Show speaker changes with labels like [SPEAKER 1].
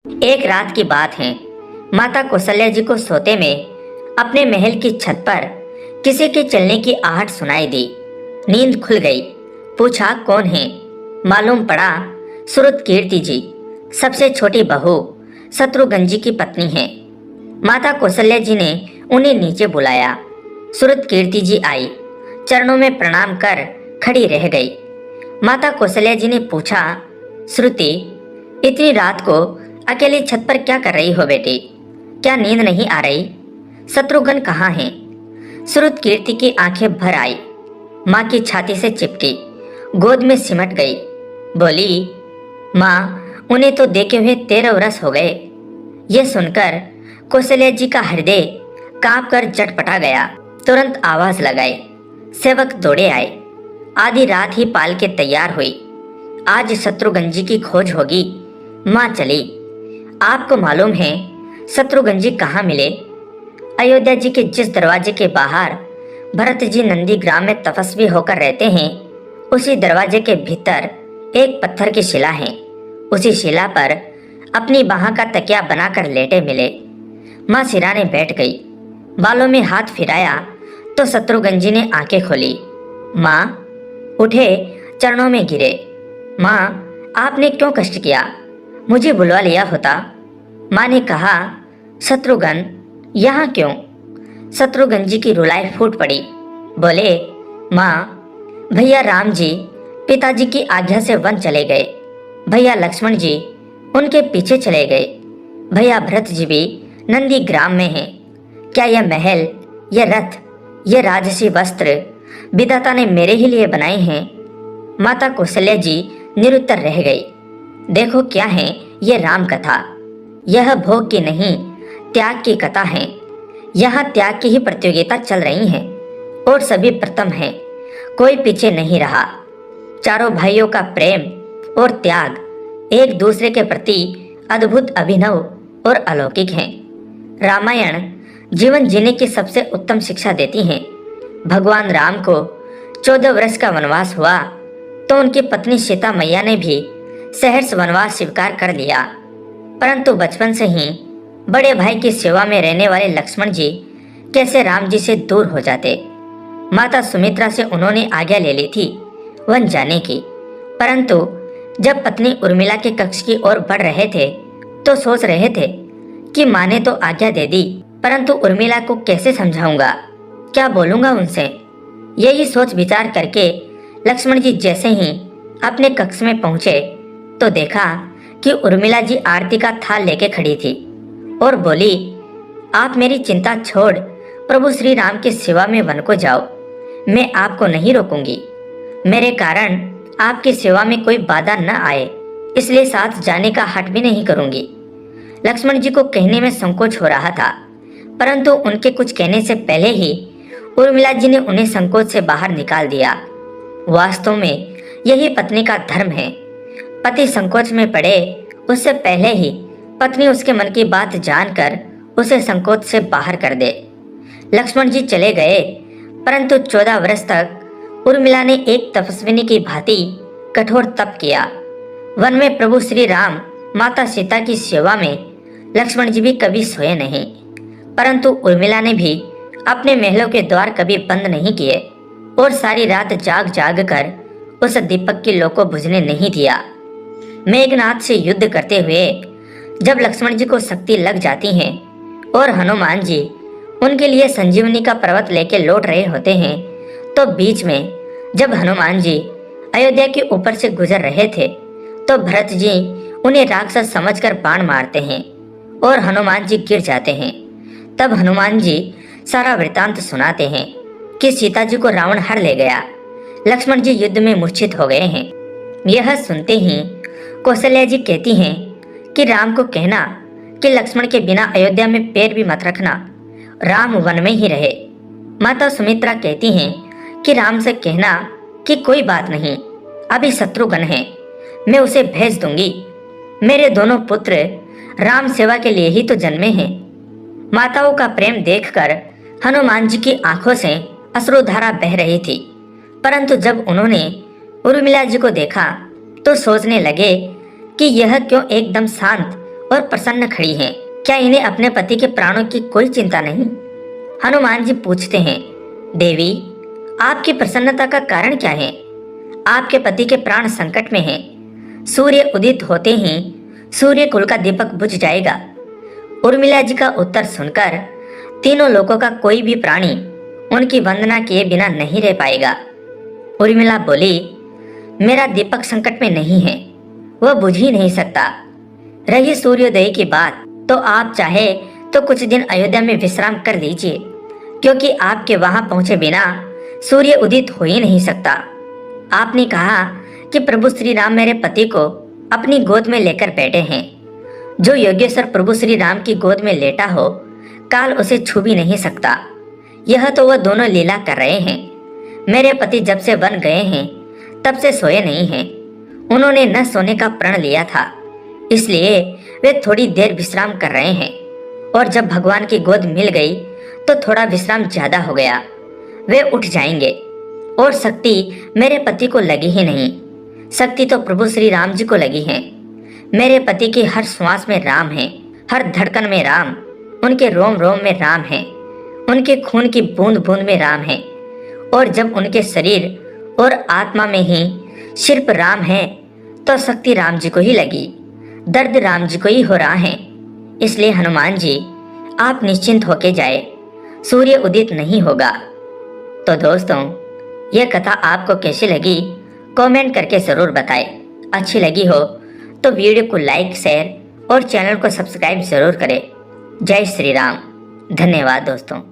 [SPEAKER 1] एक रात की बात है। माता कौशल्या जी को सोते में अपने महल की छत पर किसी के चलने की आहट सुनाई दी। नींद खुल गई। पूछा, कौन है? मालूम पड़ा सुरत कीर्ति जी, सबसे छोटी बहू शत्रुघ्न जी की पत्नी है। माता कौशल्या जी ने उन्हें नीचे बुलाया। सुरत कीर्ति जी आई, चरणों में प्रणाम कर खड़ी रह गई। माता कौशल्या जी ने पूछा, श्रुति, इतनी रात को अकेली छत पर क्या कर रही हो बेटी? क्या नींद नहीं आ रही? शत्रुघ्न कहाँ है? सुरत कीर्ति की आंखें भर आई, माँ की छाती से चिपकी, गोद में सिमट गई। बोली, माँ, उन्हें तो देखे हुए 13 वर्ष हो गए। यह सुनकर कौशल्या जी का हृदय कांप कर झटपटा गया। तुरंत आवाज लगाई। सेवक दौड़े आए। आधी रात ही पाल के तैयार हुई। आज शत्रुघ्न जी की खोज होगी। माँ चली। आपको मालूम है शत्रुघ्न जी कहाँ मिले? अयोध्या जी के जिस दरवाजे के बाहर भरत जी नंदी ग्राम में तपस्वी होकर रहते हैं, उसी दरवाजे के भीतर एक पत्थर की शिला है। उसी शिला पर अपनी बाह का तकिया बनाकर लेटे मिले। माँ सिराने बैठ गई। बालों में हाथ फिराया तो शत्रुघ्न जी ने आंखें खोली। माँ उठे, चरणों में गिरे। माँ, आपने क्यों कष्ट किया? मुझे बुलवा लिया होता। माँ ने कहा, शत्रुघ्न यहाँ क्यों? शत्रुघ्न जी की रुलाई फूट पड़ी। बोले, माँ, भैया राम जी पिताजी की आज्ञा से वन चले गए। भैया लक्ष्मण जी उनके पीछे चले गए। भैया भरत जी भी नंदी ग्राम में हैं। क्या यह महल, यह रथ, यह राजसी वस्त्र विधाता ने मेरे ही लिए बनाए हैं? माता कौशल्या जी निरुत्तर रह गई। देखो क्या है यह राम कथा। यह भोग की नहीं, त्याग की कथा है। यहाँ त्याग की ही प्रतियोगिता चल रही है और सभी प्रथम हैं। कोई पीछे नहीं रहा। चारों भाइयों का प्रेम और त्याग एक दूसरे के प्रति अद्भुत अभिनव और अलौकिक है। रामायण जीवन जीने की सबसे उत्तम शिक्षा देती है। भगवान राम को 14 वर्ष का वनवास हुआ तो उनकी पत्नी सीता मैया ने भी सहर्ष वनवास स्वीकार कर लिया, परंतु बचपन से ही बड़े भाई की सेवा में रहने वाले लक्ष्मण जी कैसे राम जी से दूर हो जाते। माता सुमित्रा से उन्होंने आज्ञा ले ली थी वन जाने की, परंतु जब पत्नी उर्मिला के कक्ष की ओर बढ़ रहे थे तो सोच रहे थे कि माँ ने तो आज्ञा दे दी, परंतु उर्मिला को कैसे समझाऊंगा, क्या बोलूंगा उनसे। यही सोच विचार करके लक्ष्मण जी जैसे ही अपने कक्ष में पहुंचे तो देखा कि उर्मिला जी आरती का थाल लेके खड़ी थी और बोली, आप मेरी चिंता छोड़ प्रभु श्री राम की सेवा में वन को जाओ। मैं आपको नहीं रोकूंगी। मेरे कारण आपकी सेवा में कोई बाधा न आए, इसलिए साथ जाने का हट भी नहीं करूंगी। लक्ष्मण जी को कहने में संकोच हो रहा था, परंतु उनके कुछ कहने से पहले ही उर्मिला जी ने उन्हें संकोच से बाहर निकाल दिया। वास्तव में यही पत्नी का धर्म है। पति संकोच में पड़े उससे पहले ही पत्नी उसके मन की बात जानकर उसे संकोच से बाहर कर दे। लक्ष्मण जी चले गए, परंतु 14 वर्ष तक उर्मिला ने एक तपस्विनी की भांति कठोर तप किया। वन में प्रभु श्री राम माता सीता की सेवा में लक्ष्मण जी भी कभी सोए नहीं, परंतु उर्मिला ने भी अपने महलों के द्वार कभी बंद नहीं किए और सारी रात जाग जाग कर उस दीपक की लौ को बुझने नहीं दिया। मेघनाथ से युद्ध करते हुए जब लक्ष्मण जी को शक्ति लग जाती है और हनुमान जी उनके लिए संजीवनी का पर्वत लेके लौट रहे होते हैं, तो बीच में जब हनुमान जी अयोध्या के ऊपर से गुजर रहे थे तो भरत जी उन्हें राक्षस समझकर बाण मारते हैं और हनुमान जी गिर जाते हैं। तब हनुमान जी सारा वृतांत सुनाते हैं कि सीता जी को रावण हर ले गया। लक्ष्मण जी युद्ध में मूर्छित हो गए हैं। यह सुनते ही कौशल्या जी कहती हैं कि राम को कहना कि लक्ष्मण के बिना अयोध्या में पैर भी मत रखना, राम वन में ही रहे। माता सुमित्रा कहती हैं कि राम से कहना कि कोई बात नहीं, अभी शत्रुघ्न है, मैं उसे भेज दूंगी। मेरे दोनों पुत्र राम सेवा के लिए ही तो जन्मे हैं। माताओं का प्रेम देखकर हनुमान जी की आंखों से अश्रुधारा बह रही थी, परंतु जब उन्होंने उर्मिला जी को देखा तो सोचने लगे कि यह क्यों एकदम शांत और प्रसन्न खड़ी हैं। क्या इन्हें अपने पति के प्राणों की कोई चिंता नहीं? हनुमान जी पूछते हैं, देवी, आपकी प्रसन्नता का कारण क्या है? आपके पति के प्राण संकट में हैं। सूर्य उदित होते ही सूर्य कुल का दीपक बुझ जाएगा। उर्मिला जी का उत्तर सुनकर तीनों लोगों का कोई भी प्राणी उनकी वंदना किए बिना नहीं रह पाएगा। उर्मिला बोली, मेरा दीपक संकट में नहीं है, वह बुझ ही नहीं सकता। रही सूर्योदय की बात, तो आप चाहे तो कुछ दिन अयोध्या में विश्राम कर लीजिए, क्योंकि आपके वहां पहुंचे बिना सूर्य उदित हो ही नहीं सकता। आपने कहा कि प्रभु श्री राम मेरे पति को अपनी गोद में लेकर बैठे हैं। जो योगेश्वर प्रभु श्री राम की गोद में लेटा हो, काल उसे छू भी नहीं सकता। यह तो वह दोनों लीला कर रहे हैं। मेरे पति जब से वन गए हैं तब से सोए नहीं हैं। उन्होंने न सोने का प्रण लिया था, इसलिए वे थोड़ी देर विश्राम कर रहे हैं। और जब भगवान की गोद मिल गई तो थोड़ा विश्राम ज्यादा हो गया। वे उठ जाएंगे। और शक्ति मेरे पति को लगी ही नहीं, शक्ति तो प्रभु श्री राम जी को लगी है। मेरे पति की हर श्वास में राम है, हर धड़कन में राम, उनके रोम रोम में राम है, उनके खून की बूंद बूंद में राम है। और जब उनके शरीर और आत्मा में ही सिर्फ राम है, तो शक्ति राम जी को ही लगी, दर्द राम जी को ही हो रहा है। इसलिए हनुमान जी, आप निश्चिंत होके जाए, सूर्य उदित नहीं होगा। तो दोस्तों, यह कथा आपको कैसी लगी कमेंट करके ज़रूर बताएं। अच्छी लगी हो तो वीडियो को लाइक, शेयर और चैनल को सब्सक्राइब ज़रूर करें। जय श्री राम। धन्यवाद दोस्तों।